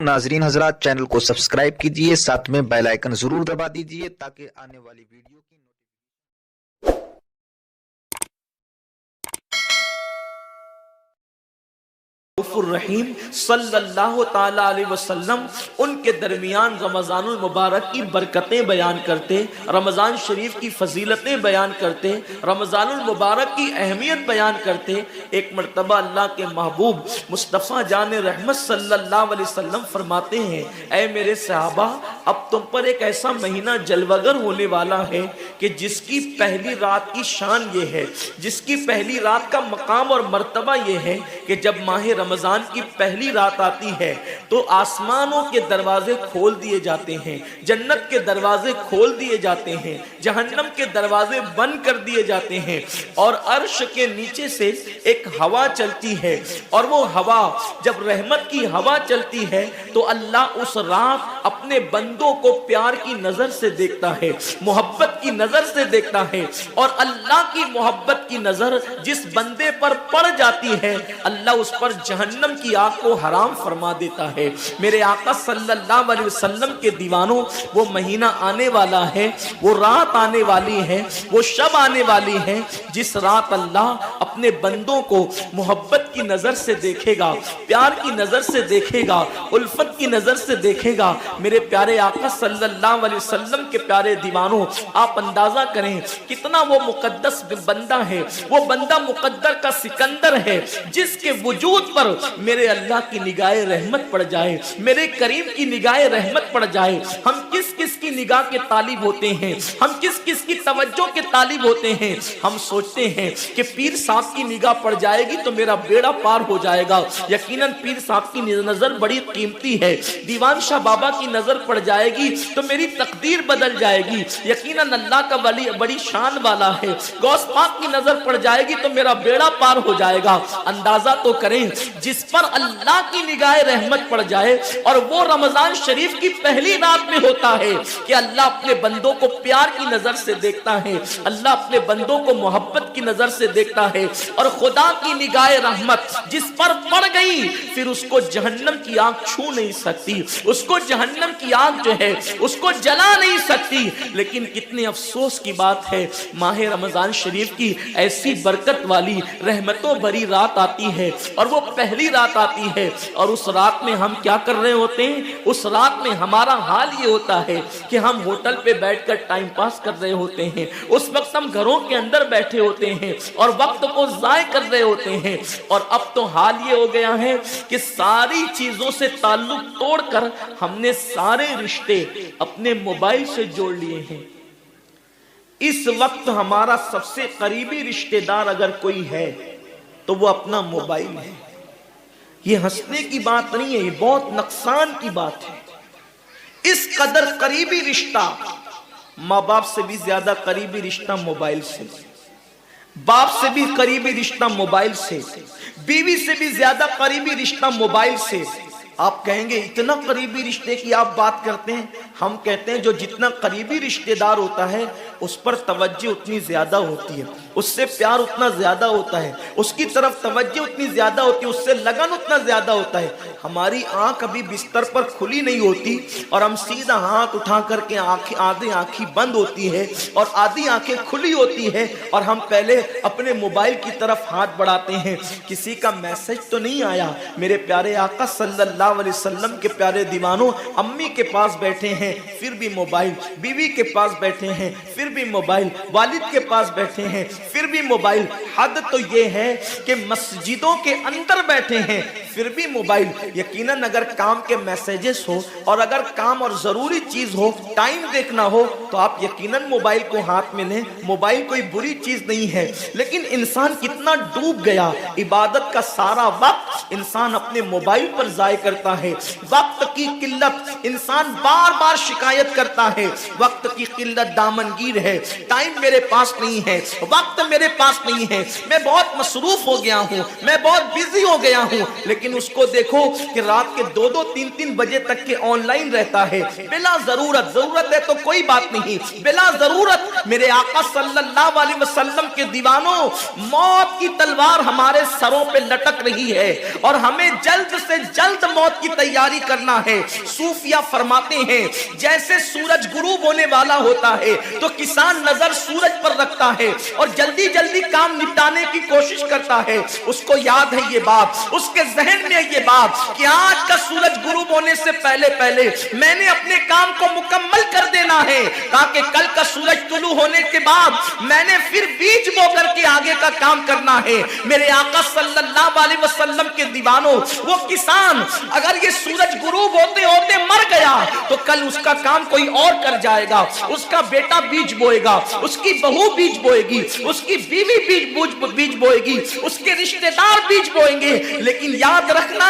नाजरीन हजरात, चैनल को सब्सक्राइब कीजिए, साथ में बेल आइकन जरूर दबा दीजिए ताकि आने वाली वीडियो की रहीम सल्लल्लाहु ताला अलैहि वसल्लम उनके दरमियान रमज़ानुल मुबारक की बरकतें बयान करते, रमज़ान शरीफ की फजीलतें बयान करते, रमज़ानुल मुबारक की अहमियत बयान करते। एक मरतबा अल्लाह के महबूब मुस्तफ़ा जान रहमत सल्लल्लाहु अलैहि वसल्लम फरमाते हैं, ऐ मेरे सहाबा, अब तुम पर एक ऐसा महीना जलवगर होने वाला है कि जिसकी पहली रात की शान ये है, जिसकी पहली रात का मकाम और मर्तबा ये है कि जब माह रमजान की पहली रात आती है तो आसमानों के दरवाजे खोल दिए जाते हैं, जन्नत के दरवाजे खोल दिए जाते हैं, जहन्नम के दरवाजे बंद कर दिए जाते हैं और अर्श के नीचे से एक हवा चलती है। और वो हवा, जब रहमत की हवा चलती है तो अल्लाह उस रात अपने बंदों को प्यार की नजर से देखता है, मोहब्बत की नजर से देखता है। और अल्लाह की मोहब्बत की नजर जिस बंदे पर पड़ जाती है, अल्लाह उस पर जहन्नम की आग को हराम फरमा देता है। मेरे आका सल्लल्लाहु अलैहि वसल्लम के दीवानों, वो महीना आने वाला है, वो रात आने वाली है, वो शब आने वाली है जिस रात अल्लाह अपने बंदों को मोहब्बत की नजर से देखेगा, प्यार की नजर से देखेगा, उल्फत की नजर से देखेगा। मेरे प्यारे आका सल्लल्लाहु अलैहि वसल्लम के प्यारे दीवानों, आप अंदाजा करें कितना वो मुकद्दस बंदा है, वो बंदा मुकद्दर का सिकंदर है जिसके वजूद पर मेरे अल्लाह की निगाह रहमत पड़ जाए, मेरे करीम की निगाह रहमत पड़ जाए। हम किस किस की निगाह के तालिब होते हैं, हम किस किस की तवज्जो के तालिब होते हैं। हम सोचते हैं कि पीर साहब की निगाह पड़ जाएगी तो मेरा बेड़ा पार हो जाएगा। यकीनन पीर साहब की नजर बड़ी कीमती है, दीवान शाह बाबा की नजर पड़ जाएगी तो मेरी तकदीर बदल जाएगी। यकीनन अल्लाह का वली बड़ी शान वाला है, गौस पाक की नजर पड़ जाएगी तो मेरा बेड़ा पार हो जाएगा। अंदाजा तो करें, जिस पर अल्लाह की निगाह रहमत पड़ जाए और वो रमजान शरीफ की पहली रात में होता है कि अल्लाह अपने बंदों को प्यार की नजर से देखता है, अल्लाह अपने बंदों को मोहब्बत की नजर से देखता है। और खुदा की निगाह रहमत जिस पर पड़ गई फिर उसको जहन्नम की आग छू नहीं सकती, उसको जहन्नम की आग जो है उसको जला नहीं सकती। लेकिन कितने अफसोस की बात है, माह रमजान शरीफ की ऐसी बरकत वाली रहमतों भरी रात आती है और वो पहली रात आती है और उस रात में हम क्या कर रहे होते हैं? उस रात में हमारा हाल ये होता है कि हम होटल पे बैठकर टाइम पास कर रहे होते हैं, उस वक्त हम घरों के अंदर बैठे होते हैं और वक्त को जाय कर रहे होते हैं। और अब तो हाल ये हो गया है कि सारी चीजों से ताल्लुक तोड़कर हमने सारे रिश्ते अपने मोबाइल से जोड़ लिए हैं। इस वक्त हमारा सबसे करीबी रिश्तेदार अगर कोई है तो वो अपना मोबाइल है। ये हंसने की बात नहीं है, ये बहुत नुकसान की बात है। इस कदर करीबी रिश्ता, माँ बाप से भी ज्यादा करीबी रिश्ता मोबाइल से, बाप से भी करीबी रिश्ता मोबाइल से, बीवी से भी ज्यादा करीबी रिश्ता मोबाइल से। आप कहेंगे इतना करीबी रिश्ते की आप बात करते हैं। हम कहते हैं जो जितना करीबी रिश्तेदार होता है उस पर तवज्जो उतनी ज्यादा होती है, उससे प्यार उतना ज्यादा होता है, उसकी तरफ तवज्जो उतनी ज्यादा होती है, उससे लगन उतना ज्यादा होता है। हमारी आंख अभी बिस्तर पर खुली नहीं होती और हम सीधा हाथ उठा करके आंखें, आधी आंखें बंद होती है और आधी आंखें खुली होती है और हम पहले अपने मोबाइल की तरफ हाथ बढ़ाते हैं, किसी का मैसेज तो नहीं आया। मेरे प्यारे आका सल्लल्लाहु अलैहि वसल्लम के प्यारे दीवानों, अम्मी के पास बैठे हैं फिर भी मोबाइल, बीवी के पास बैठे हैं फिर भी मोबाइल, वालिद के पास बैठे हैं फिर भी मोबाइल। हद तो ये है कि मस्जिदों के अंदर बैठे हैं फिर भी मोबाइल। यकीनन अगर काम के मैसेजेस हो और अगर काम और जरूरी चीज हो, टाइम देखना हो, तो आप यकीनन मोबाइल को हाथ में लें। मोबाइल कोई बुरी चीज नहीं है, लेकिन इंसान कितना डूब गया, इबादत का सारा वक्त इंसान अपने मोबाइल पर जाया करता है। वक्त की किल्लत, इंसान बार बार शिकायत करता है, वक्त की किल्लत दामनगीर है, टाइम मेरे पास नहीं है, वक्त मेरे पास नहीं है, मैं बहुत मसरूफ हो गया हूँ, मैं बहुत बिजी हो गया हूँ। लेकिन उसको देखो कि रात के 2-2, 3-3 बजे तक के ऑनलाइन रहता है बिला जरूरत। जरूरत है तो कोई बात नहीं, बिला जरूरत। मेरे आका सल्लल्लाहु अलैहि वसल्लम के दीवानों, मौत کی تلوار ہمارے سروں پہ لٹک رہی ہے اور ہمیں جلد سے جلد موت کی تیاری کرنا ہے۔ صوفیہ فرماتے ہیں جیسے سورج غروب ہونے والا ہوتا ہے تو کسان نظر سورج پر رکھتا ہے اور جلدی جلدی کام نپٹانے کی کوشش کرتا ہے، اس کو یاد ہے یہ بات، اس کے ذہن میں یہ بات کہ آج کا سورج غروب ہونے سے پہلے پہلے میں نے اپنے کام کو مکمل کر دینا ہے تاکہ کل کا سورج طلوع ہونے کے بعد میں نے پھر بیج بو کر کے آگے کا کام کرنا ہے۔ میرے آقا صلی اللہ علیہ وسلم کے دیوانوں، وہ کسان اگر یہ سورج غروب ہوتے ہوتے مر گیا تو کل اس کا کام کوئی اور کر جائے گا، اس کا بیٹا بیج بوئے گا، اس کی بہو بیج بوئے گی، اس کی بیوی بیج بوئے گی، اس کے رشتہ دار بیج بوئیں گے۔ لیکن یاد رکھنا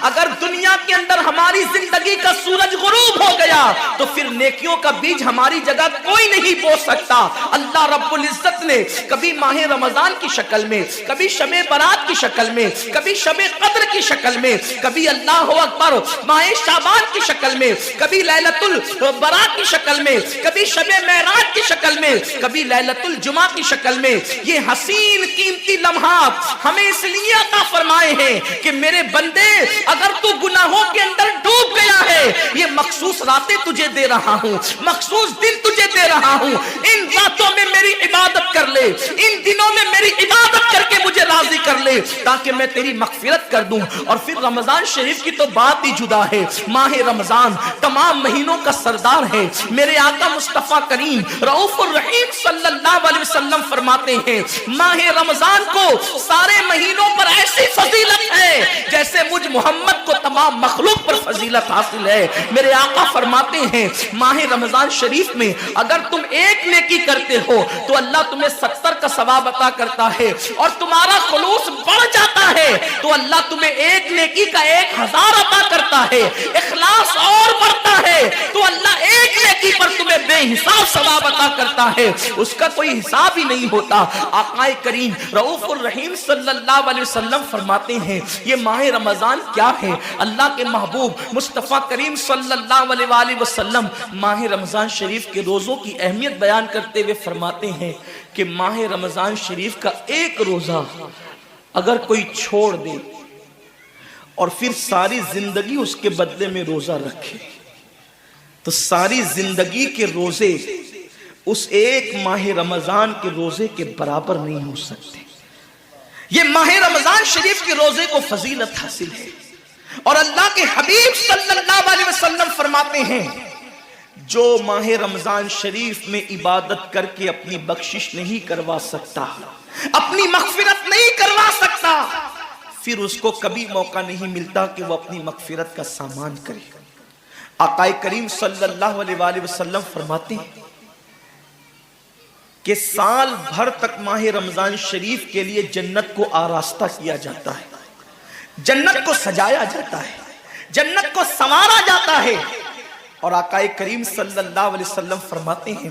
اگر دنیا کے اندر ہماری زندگی کا سورج غروب ہو گیا تو پھر نیکیوں کا بیج ہماری جگہ کوئی نہیں بو سکتا۔ اللہ رب العزت نے کبھی ماہ رمضان کی شکل میں، کبھی شب برات کی شکل میں، کبھی شب قدر کی شکل میں، کبھی اللہ اکبر ماہ شعبان کی شکل میں، کبھی لیلۃ البراء کی شکل میں، کبھی شب معراج کی شکل میں، کبھی لیلۃ الجمعہ کی شکل میں یہ حسین قیمتی لمحات ہمیں اس لیے عطا فرمائے ہیں کہ میرے بندے اگر تو گناہوں کے اندر ڈوب گیا ہے، یہ مخصوص راتیں تجھے دے رہا ہوں، مخصوص دن تجھے دے رہا ہوں، ان راتوں میں میری عبادت کر لے، ان دنوں میں میری عبادت کر کے مجھے راضی کر لے تاکہ میں تیری مغفرت کر دوں۔ اور پھر رمضان شریف کی تو بات ہی جدا ہے۔ ماہ رمضان تمام مہینوں کا سردار ہے۔ میرے آقا مصطفیٰ کریم رؤوف الرحیم صلی اللہ علیہ وسلم فرماتے ہیں ماہ رمضان کو سارے مہینوں پر ایسی فضیلت ہے جیسے مجھ محمد کو تمام مخلوق پر فضیلت حاصل ہے۔ میرے آقا فرماتے ہیں ماہ رمضان شریف میں اگر تم ایک نیکی کرتے ہو تو اللہ تمہیں 70 کا ثواب عطا کرتا ہے، اور تمہارا خلوص بڑھ جاتا ہے تو اللہ تمہیں ایک نیکی کا 1000 عطا کرتا ہے، اخلاص اور بڑھتا ہے تو اللہ ایک نیکی پر تمہیں بے حساب ثواب عطا کرتا ہے، اس کا کوئی حساب ہی نہیں ہوتا۔ آقا کریم رؤوف الرحیم صلی اللہ علیہ وسلم فرماتے ہیں یہ ماہ رمضان کیا ہے؟ اللہ کے محبوب مصطفیٰ کریم صلی اللہ علیہ وآلہ وسلم ماہ رمضان شریف کے روزوں کی اہمیت بیان کرتے ہوئے فرماتے ہیں کہ ماہ رمضان شریف کا ایک روزہ اگر کوئی چھوڑ دے اور پھر ساری زندگی اس کے بدلے میں روزہ رکھے تو ساری زندگی کے روزے اس ایک ماہ رمضان کے روزے کے برابر نہیں ہو سکتے۔ یہ ماہ رمضان شریف کے روزے کو فضیلت حاصل ہے، اور اللہ کے حبیب صلی اللہ علیہ وسلم فرماتے ہیں جو ماہ رمضان شریف میں عبادت کر کے اپنی بخشش نہیں کروا سکتا، اپنی مغفرت نہیں کروا سکتا، پھر اس کو کبھی موقع نہیں ملتا کہ وہ اپنی مغفرت کا سامان کرے۔ آقا کریم صلی اللہ علیہ وآلہ وسلم فرماتے ہیں کہ سال بھر تک ماہ رمضان شریف کے لیے جنت کو آراستہ کیا جاتا ہے، جنت کو سجایا جاتا ہے، جنت کو سنوارا جاتا ہے، اور آقا کریم صلی اللہ علیہ وسلم فرماتے ہیں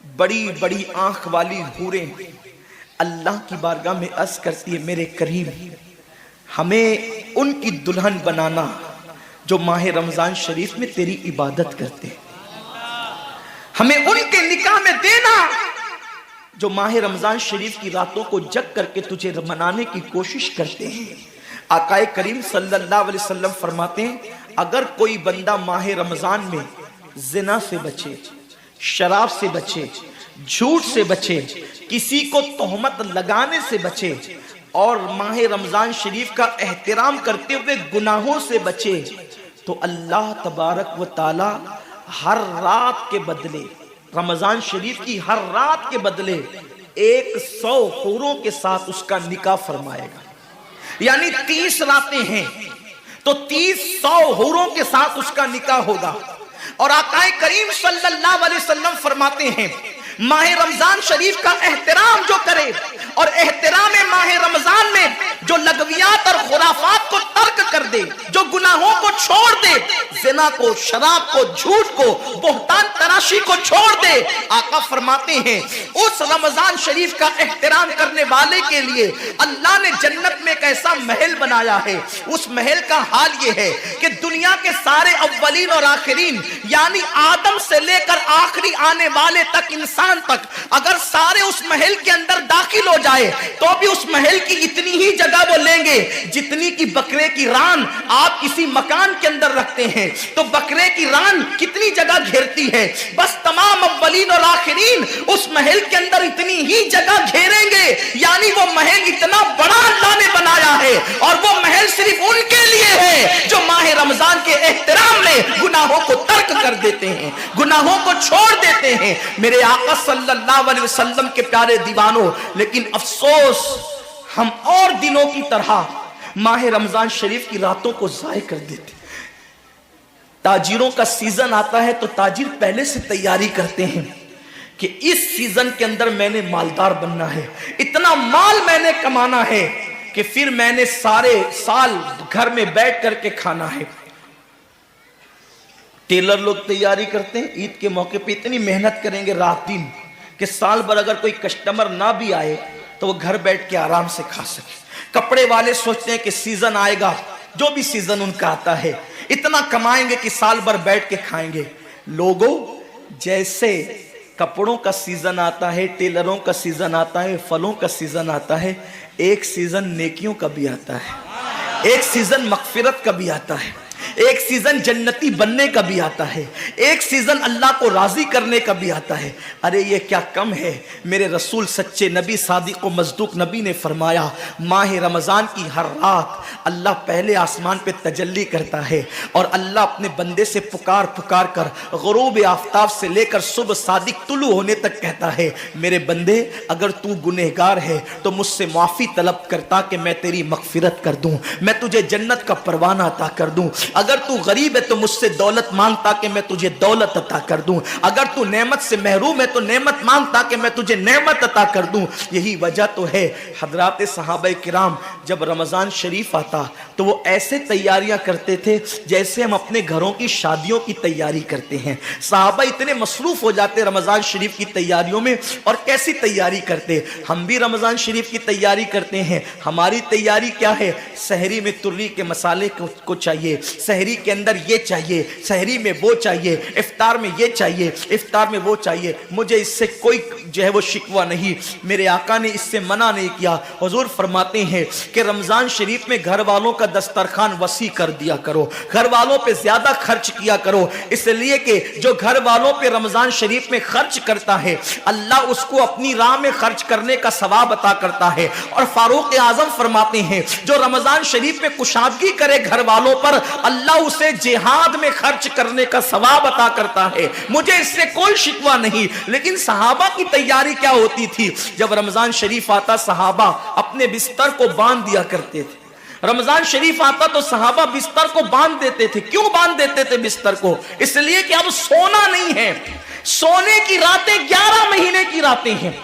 بڑی بڑی آنکھ والی حوریں اللہ کی بارگاہ میں عرض کرتی ہے میرے کریم ہمیں ان کی دلہن بنانا جو ماہ رمضان شریف میں تیری عبادت کرتے ہیں، ہمیں ان کے نکاح میں دینا جو ماہ رمضان شریف کی راتوں کو جگ کر کے تجھے منانے کی کوشش کرتے ہیں۔ آقا کریم صلی اللہ علیہ وسلم فرماتے ہیں اگر کوئی بندہ ماہ رمضان میں زنا سے بچے، شراب سے بچے، جھوٹ سے بچے، کسی کو تہمت لگانے سے بچے، اور ماہ رمضان شریف کا احترام کرتے ہوئے گناہوں سے بچے تو اللہ تبارک و تعالی ہر رات کے بدلے، رمضان شریف کی ہر رات کے بدلے 100 حوروں کے ساتھ اس کا نکاح فرمائے گا۔ یعنی 30 راتیں ہیں تو 100 حوروں کے ساتھ اس کا نکاح ہوگا۔ اور آقا کریم صلی اللہ علیہ وسلم فرماتے ہیں ماہ رمضان شریف کا احترام جو کرے اور احترام ماہ رمضان میں جو لغویات اور خرافات کو ترک کر دے، جو گناہوں کو چھوڑ دے، زنا کو، شراب کو، جھوٹ को, बोहतान तराशी को छोड़ दे। आका फरमाते हैं उस रमजान शरीफ का एहतराम करने वाले के लिए अल्लाह ने जन्नत में एक ऐसा महल बनाया है, उस महल का हाल ये है कि दुनिया के सारे अव्वलीन और आखिरीन यानी आदम से लेकर आखिरी आने वाले तक, इंसान तक, अगर सारे उस महल के अंदर दाखिल हो जाए तो भी उस महल की इतनी ही जगह वो लेंगे जितनी की बकरे की रान आप किसी मकान के अंदर रखते हैं तो बकरे की रान कितनी जगह घेरती है। बस तमाम अव्वलीन और आखिरीन उस महल के अंदर इतनी ही जगह घेरेंगे, यानी वो महल इतना बड़ा अल्लाह ने बनाया है और वो महल सिर्फ उनके लिए है जो माह रमजान के एहतराम में गुनाहों को तर्क कर देते हैं, गुनाहों को छोड़ देते हैं। मेरे आका सल्लल्लाहु अलैहि वसल्लम के प्यारे दीवानों, लेकिन अफसोस हम और दिनों की तरह माह रमजान शरीफ की रातों को ज़ाय कर देते। ताजिरों का सीजन आता है तो ताजिर पहले से तैयारी करते हैं कि इस सीजन के अंदर मैंने मालदार बनना है, इतना माल मैंने कमाना है कि फिर मैंने सारे साल घर में बैठ करके खाना है। टेलर लोग तैयारी करते हैं, ईद के मौके पे इतनी मेहनत करेंगे रात दिन कि साल भर अगर कोई कस्टमर ना भी आए तो वो घर बैठ के आराम से खा सके। कपड़े वाले सोचते हैं कि सीजन आएगा, जो भी सीजन उनका आता है इतना कमाएंगे कि साल भर बैठ के खाएंगे। लोगों, जैसे कपड़ों का सीजन आता है, टेलरों का सीजन आता है, फलों का सीजन आता है, एक सीजन नेकियों का भी आता है, एक सीजन मगफिरत का भी आता है, एक सीजन जन्नती बनने का भी आता है, एक सीजन अल्लाह को राजी करने का भी आता है। अरे ये क्या कम है। मेरे रसूल सच्चे नबी सादिक व मज़दूक नबी ने फरमाया माह रमज़ान की हर रात अल्लाह पहले आसमान पे तजल्ली करता है और अल्लाह अपने बंदे से पुकार पुकार कर गुरूब आफ्ताब से लेकर सुबह सादिक तुलू होने तक कहता है, मेरे बंदे अगर तू गुनहगार है तो मुझसे माफ़ी तलब करता कि मैं तेरी मगफिरत कर दूं, मैं तुझे जन्नत का परवाना अता कर दूं। अगर तू गरीब है तो मुझसे दौलत मांगता कि मैं तुझे दौलत अता कर दूं। अगर तू नेमत से महरूम है तो नेमत मांगता कि मैं तुझे नेमत अता कर दूं। यही वजह तो है हजरात सहाबा किराम जब रमज़ान शरीफ आता तो वो ऐसे तैयारियां करते थे जैसे हम अपने घरों की शादियों की तैयारी करते हैं। सहाबा इतने मसरूफ हो जाते रमज़ान शरीफ की तैयारियों में। और कैसी तैयारी करते, हम भी रमज़ान शरीफ की तैयारी करते हैं। हमारी तैयारी क्या है, सहरी में तुर्री के मसाले को चाहिए, सहरी के अंदर ये चाहिए, सहरी में वो चाहिए, इफ्तार में ये चाहिए, इफ्तार में वो चाहिए। मुझे इससे कोई जो है वो शिकवा नहीं, मेरे आका ने इससे मना नहीं किया। हुजूर फरमाते हैं कि रमजान शरीफ में घर वालों का दस्तरखान वसी कर दिया करो, घर वालों पे ज्यादा खर्च किया करो, इसलिए कि जो घर वालों पे रमजान शरीफ में खर्च करता है अल्लाह उसको अपनी राह में खर्च करने का सवाब अता करता है। और फारूक आजम फरमाते हैं जो रमजान शरीफ में कुशादगी करे घर वालों पर अल्लाह उसे जिहाद में खर्च करने का सवाब अता करता है। मुझे इससे कोई शिकवा नहीं। लेकिन सहाबा की तैयारी क्या होती थी, जब रमजान शरीफ आता सहाबा अपने बिस्तर को बांध दिया करते थे। रमजान शरीफ आता तो सहाबा बिस्तर को बांध देते थे। क्यों बांध देते थे बिस्तर को? इसलिए कि अब सोना नहीं है, सोने की रातें 11 महीने की रातें हैं।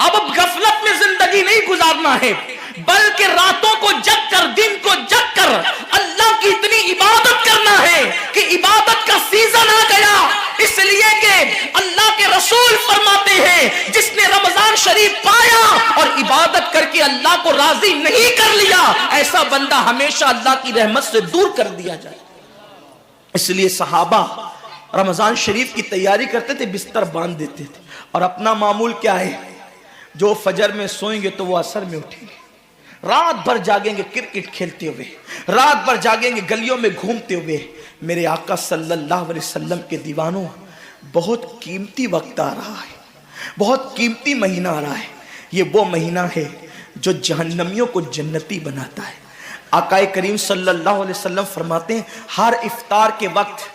अब गफलत में जिंदगी नहीं गुजारना है, बल्कि रातों को जग कर, दिन को जग कर अल्लाह की इतनी इबादत करना है कि इबादत का सीजन आ गया। इसलिए कि अल्लाह के रसूल फरमाते हैं जिसने रमजान शरीफ पाया और इबादत करके अल्लाह को राजी नहीं कर लिया, ऐसा बंदा हमेशा अल्लाह की रहमत से दूर कर दिया जाए। इसलिए सहाबा रमजान शरीफ की तैयारी करते थे, बिस्तर बांध देते थे। और अपना मामूल क्या है, जो फजर में सोएंगे तो वो असर में उठेंगे, रात भर जागेंगे क्रिकेट खेलते हुए, रात भर जागेंगे गलियों में घूमते हुए। मेरे आका सल्लल्लाहु अलैहि वसल्लम के दीवानों, बहुत कीमती वक्त आ रहा है, बहुत कीमती महीना आ रहा है। ये वो महीना है जो जहन्नमियों को जन्नती बनाता है। आका करीम सल्लल्लाहु अलैहि वसल्लम फरमाते हैं हर इफ्तार के वक्त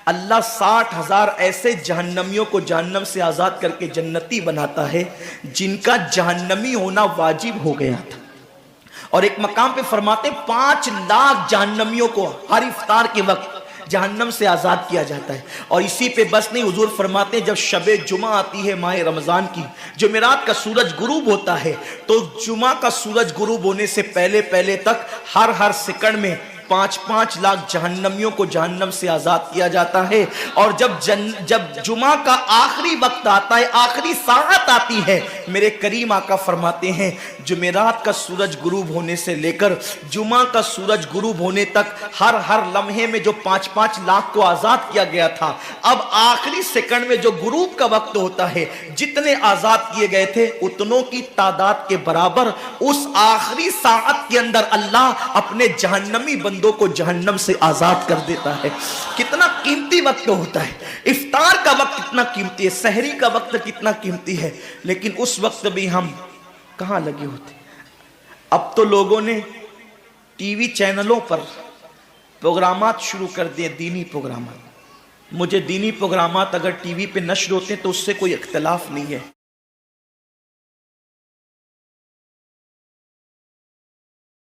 अल्लाह 60,000 ऐसे जहन्नमियों को जहन्नम से आजाद करके जन्नती बनाता है जिनका जहन्नमी होना वाजिब हो गया था। और एक मकाम पे फरमाते 5 लाख जहन्नमियों को हर इफ्तार के वक्त जहन्नम से आजाद किया जाता है। और इसी पे बस नहीं, हुजूर फरमाते जब शबे जुमा आती है माह रमजान की, जुमेरात का सूरज गुरूब होता है, तो जुमा का सूरज गुरूब होने से पहले पहले तक हर सेकंड में 5 لاکھ جہنمیوں کو جہنم سے آزاد کیا جاتا ہے. اور جب جمعہ کا آخری وقت آتا ہے, آخری ساعت آتی ہے, میرے کریم آقا فرماتے ہیں جمعرات کا سورج غروب ہونے سے لے کر جمعہ کا سورج غروب ہونے تک ہر لمحے میں جو 5 لاکھ کو آزاد کیا گیا تھا, اب آخری سیکنڈ میں جو غروب کا وقت ہوتا ہے, جتنے آزاد کیے گئے تھے اتنوں کی تعداد کے برابر اس آخری ساعت کے اندر اللہ اپنے جہنمی بندوں کو جہنم سے آزاد کر دیتا ہے. کتنا قیمتی وقت ہوتا ہے. افطار کا وقت کتنا قیمتی ہے, سحری کا وقت کتنا قیمتی ہے, لیکن اس وقت بھی ہم کہاں لگے ہوتے. اب تو لوگوں نے ٹی وی چینلوں پر پروگرامات شروع کر دیے, دینی پروگرامات. مجھے دینی پروگرامات اگر ٹی وی پہ نشر ہوتے ہیں تو اس سے کوئی اختلاف نہیں ہے.